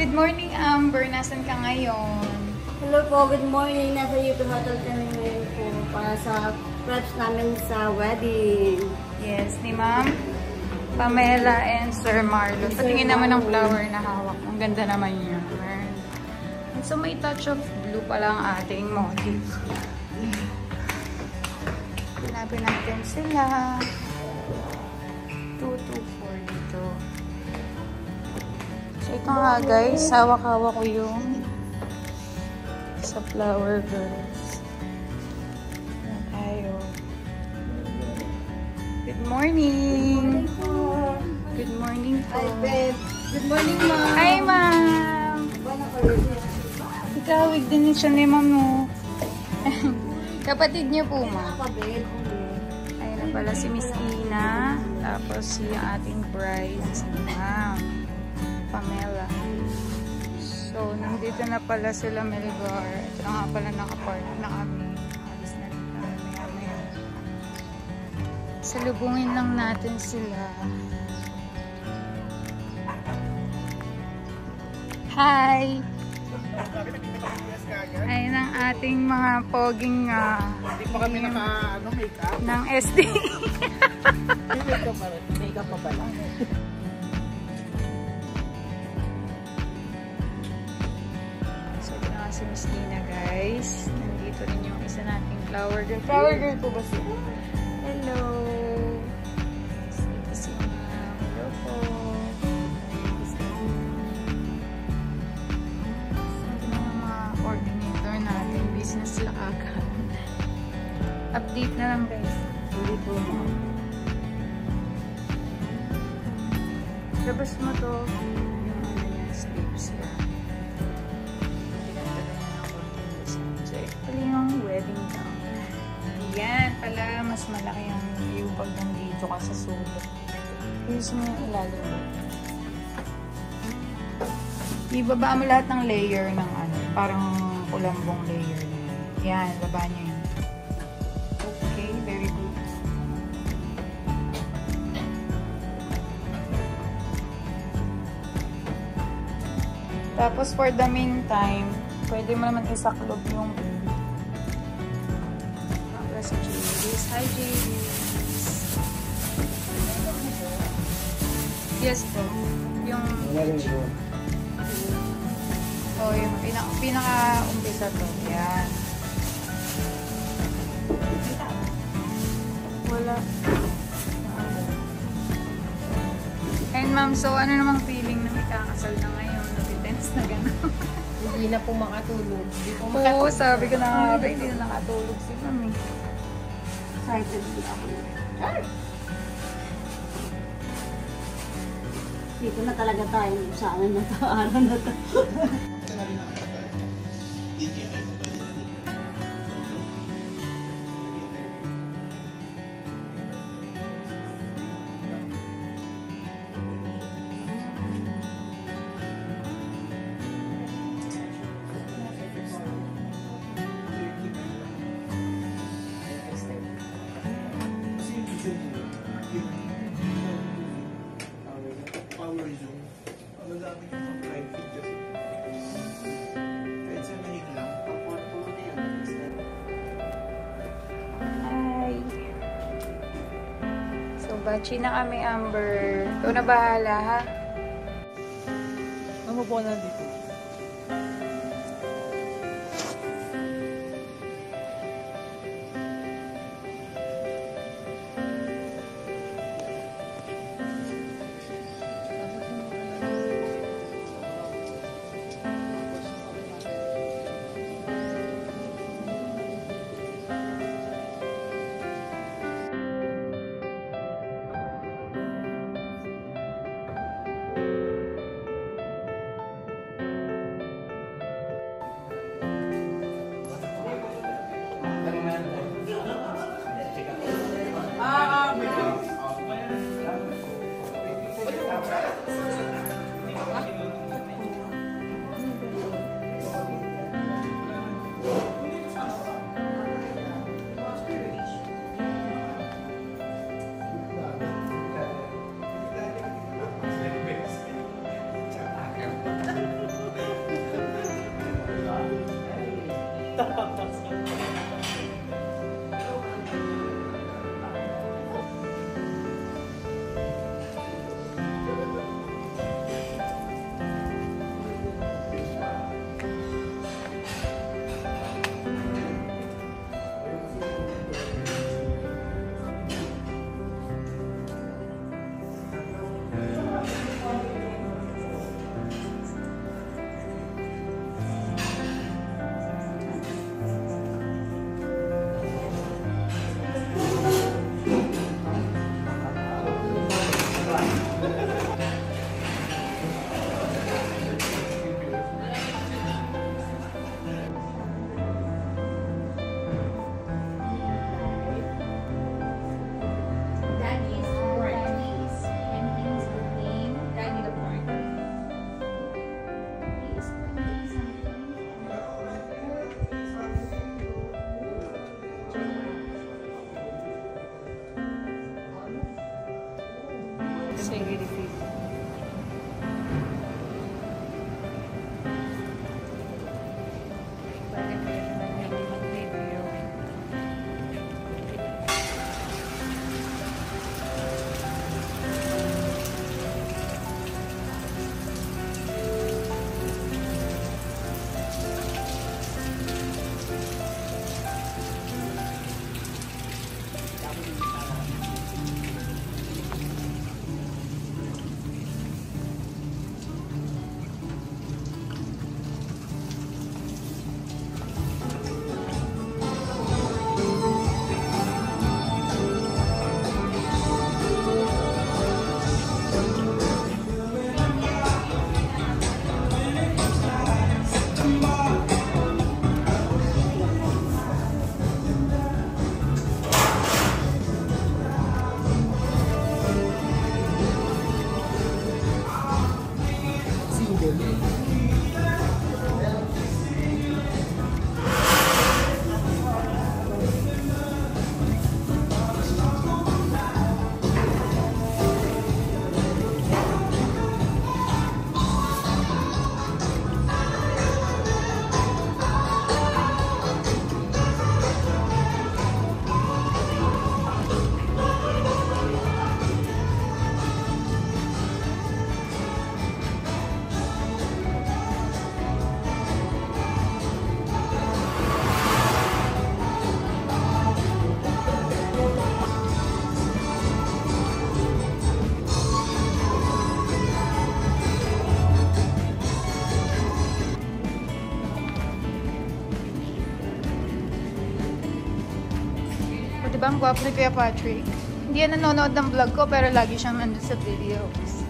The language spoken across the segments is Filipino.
Good morning, Amber. Nasaan ka ngayon? Hello po, good morning. Nasa UP Hotel kami ngayon po para sa preps namin sa wedding. Yes, ni Ma'am Pamela and Sir Marlon. Patingin naman ng flower na hawak. Ang ganda naman yun. So, may touch of blue pala ang ating motif. Hanapin natin sila. 224 dito. So, ito nga guys. Hawak-hawak ko yung sa Flower Girls. Ayan tayo. Good morning! Good morning po. Hi, babe. Good morning, ma'am. Hi, ma'am! Ikaw, wig din siya ni ma'am mo. Kapatid niyo po, ma'am. Ayun na pala si Miss Ina. Tapos si ating bride, si Ma'am Pamela. So, nandito na pala sila Melgar. Ito na nga pala nakapark na kami. Alis na rin kami maya-maya. Salubungin lang natin sila. Hi! Ayun ang ating mga poging Hindi pa kami naka-make-up. ng SD. Make-up pa ba lang? So, ito na si Miss Nina, guys. Nandito rin yung isa nating flower girl. Flower girl po ba siya? Hello! Ito si Ma'am. Hello po. Ito na yung mga coordinator natin. Business lakagan. Update na lang, guys. Hindi po, ma'am. Labas mo to. Yung ano niya, sleeves yan. So, pala yung wedding gown. Yan pala, mas malaki ang view pag nandito ka sa sulok. Use mo yung ilalim mo. Ibaba mo lahat ng layer ng ano, parang kulambong layer na yan. Yan, baba niya yun. Okay, very good. Tapos for the meantime, pwede mo naman isaklob yung si JB's. Hi, JB's. Yes po. Yung yung pinaka-umpisa to. Yan. Wala. And ma'am, so ano namang feeling na may kakasal na ngayon? Nag-tense na gano'n. Hindi na po makatulog. Oo, sabi ko na nga, hindi na nakatulog si mami. Excited din ako. Dito na talaga tayo sa ano na to, araw na to. Bachi na kami, Amber. Ikaw na bahala, ha? Ano po nandito? din. Diba ang gwapo ni Kuya Patrick? Hindi yan nanonood ng vlog ko pero lagi siyang nandun sa videos.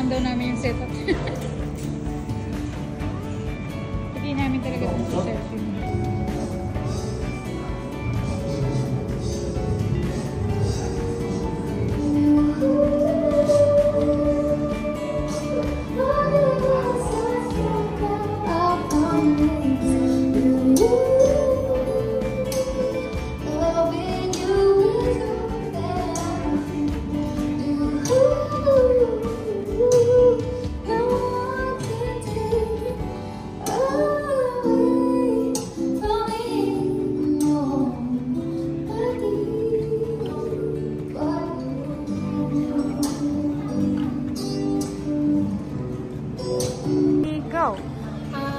Daw namin yung setup. Hindi namin talaga sa selfie.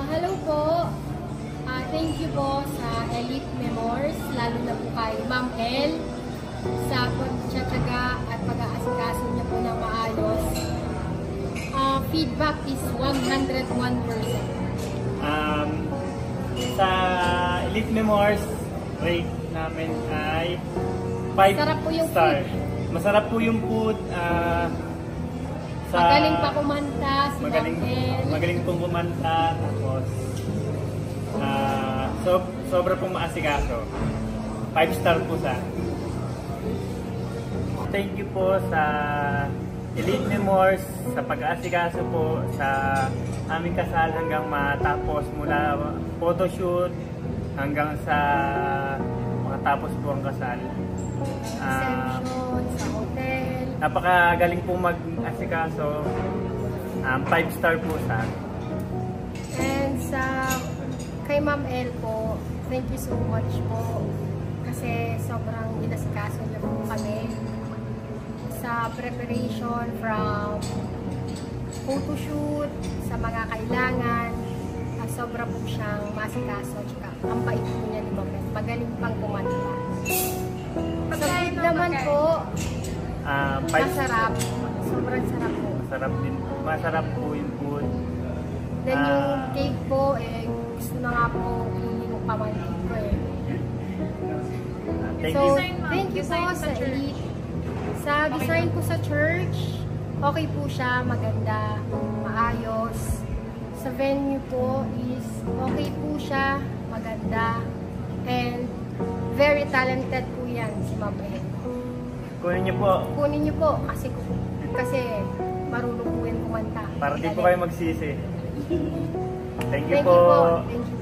Hello po. Thank you po sa Elite Memoirs, lalo na po kay Ma'am El sa pagtsatsaga at pag-aasikaso niya po ng maayos. Feedback is 101%. Sa Elite Memoirs, rate namin ay 5 Masarap po yung star. food. Masarap po yung food. Magaling pa kumanta si Ma'am El. Magaling pong kumanta. Tapos, sobra pong maasikaso. 5 star po sa. Thank you po sa Elite Memoirs, sa pag-aasikaso po sa aming kasal hanggang matapos, mula photoshoot hanggang sa makatapos po ang kasal. Reception, sa hotel. Napakagaling po mag-asikaso. 5 star po sa. And sa kay Ma'am El po, thank you so much po. Kasi sobrang inasikaso niya po kami sa preparation from photoshoot, sa mga kailangan. Sobra po siyang masikaso. Tsaka ang bait po niya ni Ma'am El. Magaling pang kumanta. Sa food naman po, masarap. Sobrang sarap po. Masarap din. Masarap po yung food. Then yung cake po, gusto na nga po yung pamangkin ko Thank So, you. thank you po sa Elite. Sa design po sa church, okay po siya, maganda, maayos. Sa venue po is okay po siya, maganda, and very talented po yan si Ma'am El. Kunin niyo po. Kunin niyo po kasi marunong po yan kumanta. Para di po kayo magsisi. Thank you Thank po. you po. Thank you.